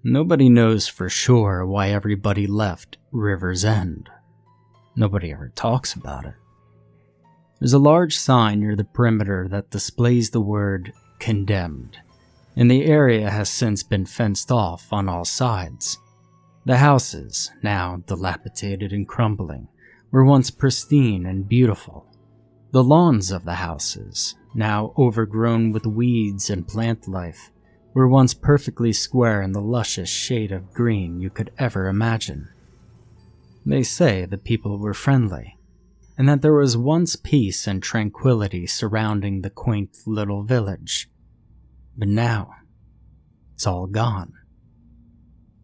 Nobody knows for sure why everybody left River's End. Nobody ever talks about it. There's a large sign near the perimeter that displays the word condemned, and the area has since been fenced off on all sides. The houses, now dilapidated and crumbling, were once pristine and beautiful. The lawns of the houses, now overgrown with weeds and plant life, were once perfectly square in the luscious shade of green you could ever imagine. They say the people were friendly, and that there was once peace and tranquility surrounding the quaint little village. But now, it's all gone.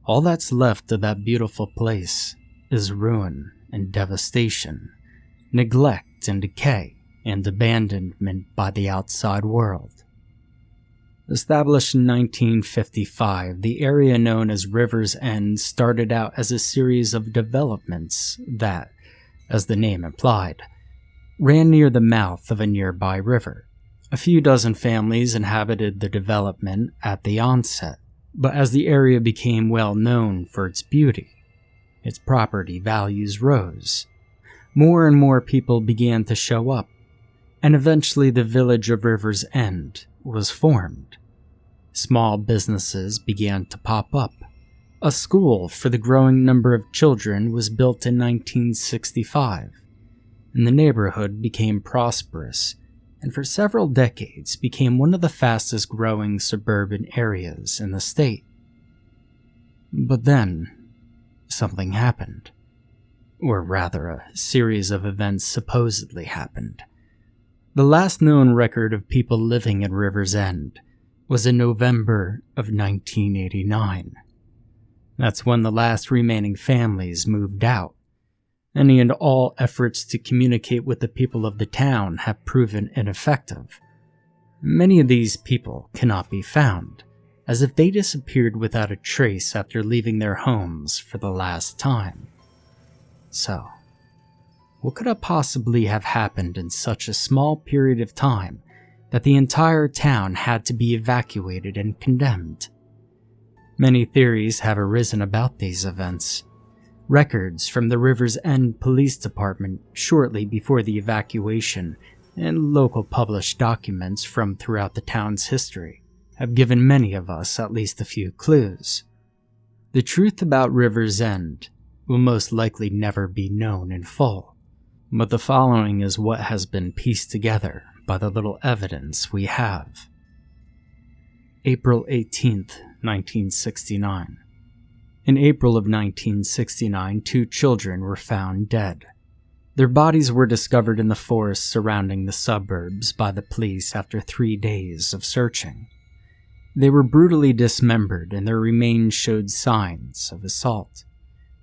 All that's left of that beautiful place is ruin and devastation, neglect and decay, and abandonment by the outside world. Established in 1955, the area known as River's End started out as a series of developments that, as the name implied, ran near the mouth of a nearby river. A few dozen families inhabited the development at the onset, but as the area became well known for its beauty, its property values rose. More and more people began to show up, and eventually the village of River's End was formed. Small businesses began to pop up. A school for the growing number of children was built in 1965, and the neighborhood became prosperous, and for several decades became one of the fastest growing suburban areas in the state. But then, something happened. Or rather, a series of events supposedly happened. The last known record of people living in River's End was in November of 1989. That's when the last remaining families moved out. Any and all efforts to communicate with the people of the town have proven ineffective. Many of these people cannot be found, as if they disappeared without a trace after leaving their homes for the last time. So, what could have possibly have happened in such a small period of time that the entire town had to be evacuated and condemned? Many theories have arisen about these events. Records from the River's End Police Department shortly before the evacuation and local published documents from throughout the town's history have given many of us at least a few clues. The truth about River's End will most likely never be known in full, but the following is what has been pieced together by the little evidence we have. April 18th, 1969. In April of 1969, 2 children were found dead. Their bodies were discovered in the forest surrounding the suburbs by the police after 3 days of searching. They were brutally dismembered and their remains showed signs of assault.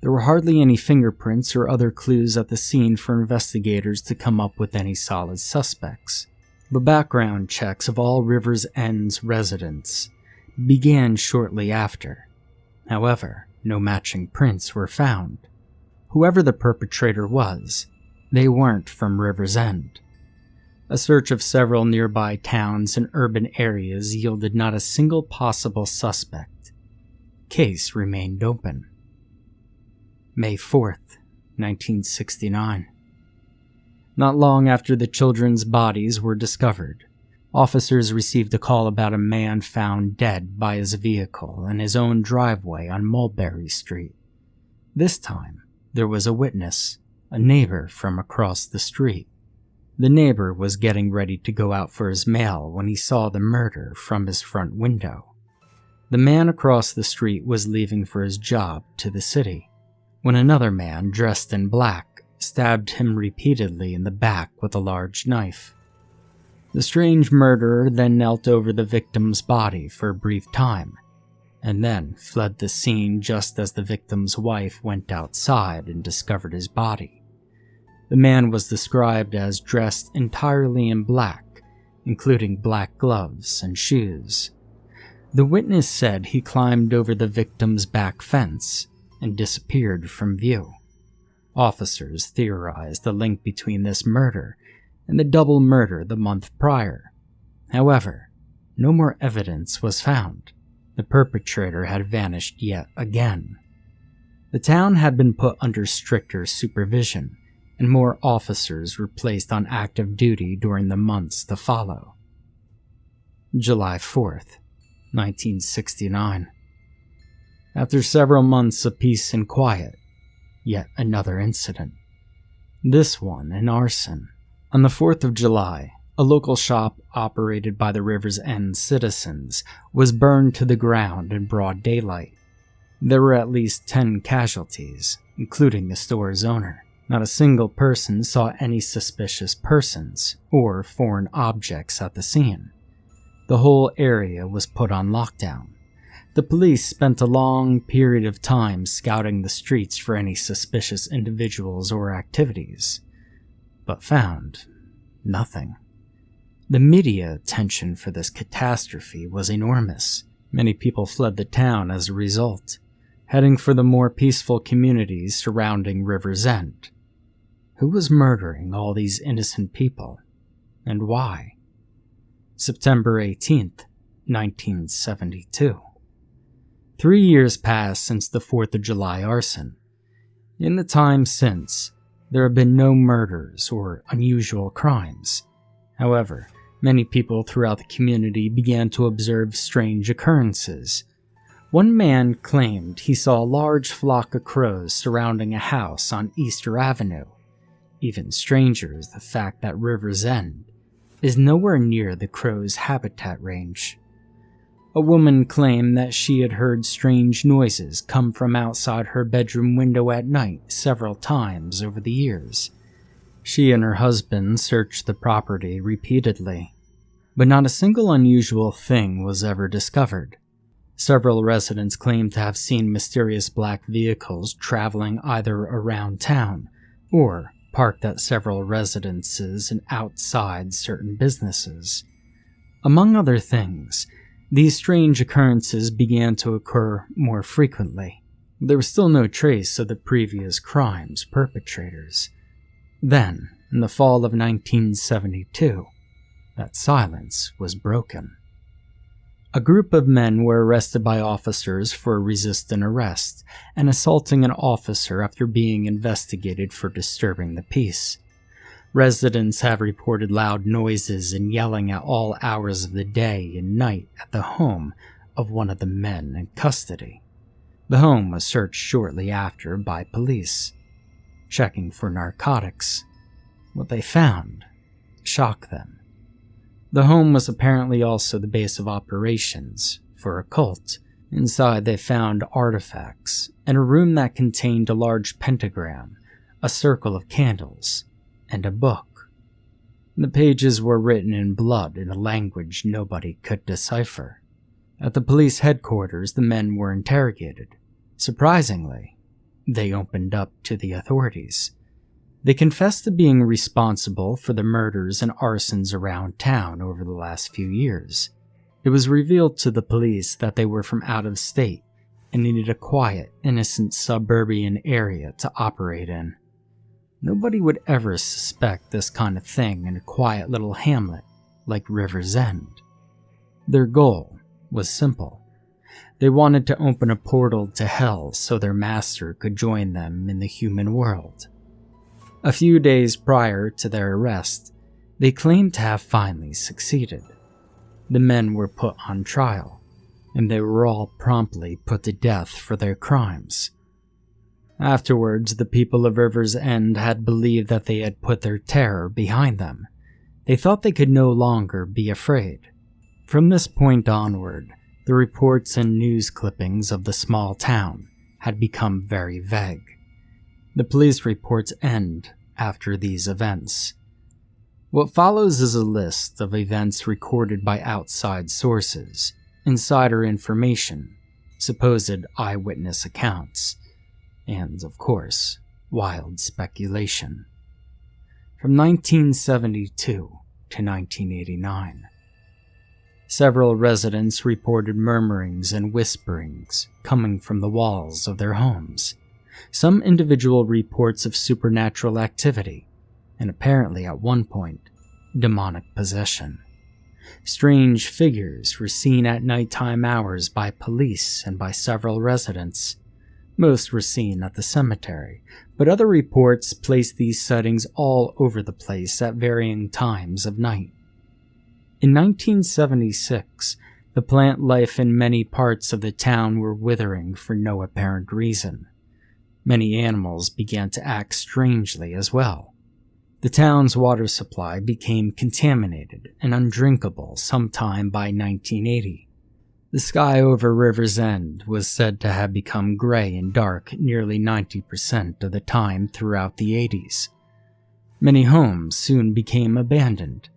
There were hardly any fingerprints or other clues at the scene for investigators to come up with any solid suspects. But background checks of all River's End's residents began shortly after. However, no matching prints were found. Whoever the perpetrator was, they weren't from River's End. A search of several nearby towns and urban areas yielded not a single possible suspect. Case remained open. May 4th, 1969. Not long after the children's bodies were discovered, officers received a call about a man found dead by his vehicle in his own driveway on Mulberry Street. This time, there was a witness, a neighbor from across the street. The neighbor was getting ready to go out for his mail when he saw the murder from his front window. The man across the street was leaving for his job to the city, when another man dressed in black stabbed him repeatedly in the back with a large knife. The strange murderer then knelt over the victim's body for a brief time, and then fled the scene just as the victim's wife went outside and discovered his body. The man was described as dressed entirely in black, including black gloves and shoes. The witness said he climbed over the victim's back fence and disappeared from view. Officers theorized the link between this murder and the double murder the month prior. However, no more evidence was found. The perpetrator had vanished yet again. The town had been put under stricter supervision, and more officers were placed on active duty during the months to follow. July 4th, 1969. After several months of peace and quiet, yet another incident. This one an arson. On the 4th of July, a local shop operated by the River's End citizens was burned to the ground in broad daylight. There were at least 10 casualties, including the store's owner. Not a single person saw any suspicious persons or foreign objects at the scene. The whole area was put on lockdown. The police spent a long period of time scouting the streets for any suspicious individuals or activities, but found nothing. The media attention for this catastrophe was enormous. Many people fled the town as a result, heading for the more peaceful communities surrounding River's End. Who was murdering all these innocent people, and why? September 18th, 1972. 3 years passed since the 4th of July arson. In the time since, there have been no murders or unusual crimes. However, many people throughout the community began to observe strange occurrences. One man claimed he saw a large flock of crows surrounding a house on Easter Avenue. Even stranger is the fact that River's End is nowhere near the crow's habitat range. A woman claimed that she had heard strange noises come from outside her bedroom window at night several times over the years. She and her husband searched the property repeatedly, but not a single unusual thing was ever discovered. Several residents claimed to have seen mysterious black vehicles traveling either around town or parked at several residences and outside certain businesses. Among other things, these strange occurrences began to occur more frequently. There was still no trace of the previous crime's perpetrators. Then, in the fall of 1972, that silence was broken. A group of men were arrested by officers for resisting arrest and assaulting an officer after being investigated for disturbing the peace. Residents have reported loud noises and yelling at all hours of the day and night at the home of one of the men in custody. The home was searched shortly after by police, checking for narcotics. What they found shocked them. The home was apparently also the base of operations for a cult. Inside they found artifacts and a room that contained a large pentagram, a circle of candles, and a book. The pages were written in blood in a language nobody could decipher. At the police headquarters, the men were interrogated. Surprisingly, they opened up to the authorities. They confessed to being responsible for the murders and arsons around town over the last few years. It was revealed to the police that they were from out of state and needed a quiet, innocent suburban area to operate in. Nobody would ever suspect this kind of thing in a quiet little hamlet like River's End. Their goal was simple. They wanted to open a portal to hell so their master could join them in the human world. A few days prior to their arrest, they claimed to have finally succeeded. The men were put on trial, and they were all promptly put to death for their crimes. Afterwards, the people of River's End had believed that they had put their terror behind them. They thought they could no longer be afraid. From this point onward, the reports and news clippings of the small town had become very vague. The police reports end after these events. What follows is a list of events recorded by outside sources, insider information, supposed eyewitness accounts, and, of course, wild speculation. From 1972 to 1989, several residents reported murmurings and whisperings coming from the walls of their homes. Some individual reports of supernatural activity, and apparently at one point, demonic possession. Strange figures were seen at nighttime hours by police and by several residents. Most were seen at the cemetery, but other reports placed these sightings all over the place at varying times of night. In 1976, the plant life in many parts of the town were withering for no apparent reason. Many animals began to act strangely as well. The town's water supply became contaminated and undrinkable sometime by 1980. The sky over River's End was said to have become gray and dark nearly 90% of the time throughout the 80s. Many homes soon became abandoned.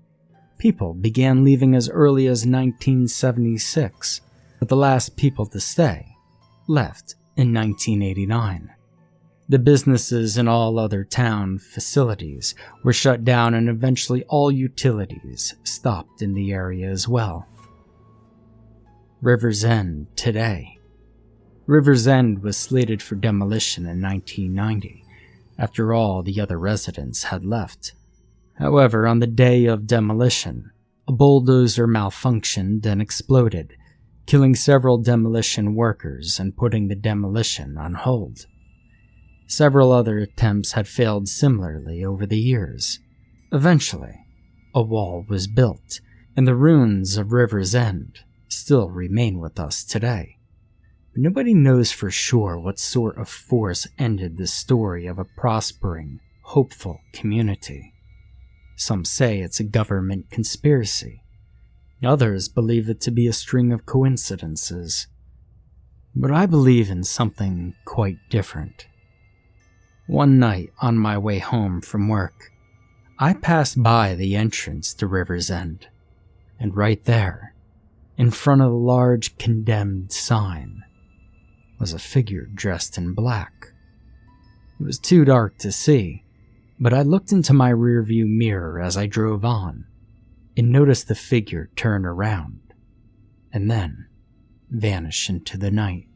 People began leaving as early as 1976, but the last people to stay left in 1989. The businesses and all other town facilities were shut down, and eventually all utilities stopped in the area as well. River's End today. River's End was slated for demolition in 1990, after all the other residents had left. However, on the day of demolition, a bulldozer malfunctioned and exploded, killing several demolition workers and putting the demolition on hold. Several other attempts had failed similarly over the years. Eventually, a wall was built, and the ruins of River's End still remain with us today. But nobody knows for sure what sort of force ended the story of a prospering, hopeful community. Some say it's a government conspiracy. Others believe it to be a string of coincidences. But I believe in something quite different. One night on my way home from work, I passed by the entrance to River's End, and right there, in front of the large condemned sign, was a figure dressed in black. It was too dark to see, but I looked into my rearview mirror as I drove on, and noticed the figure turn around, and then vanish into the night.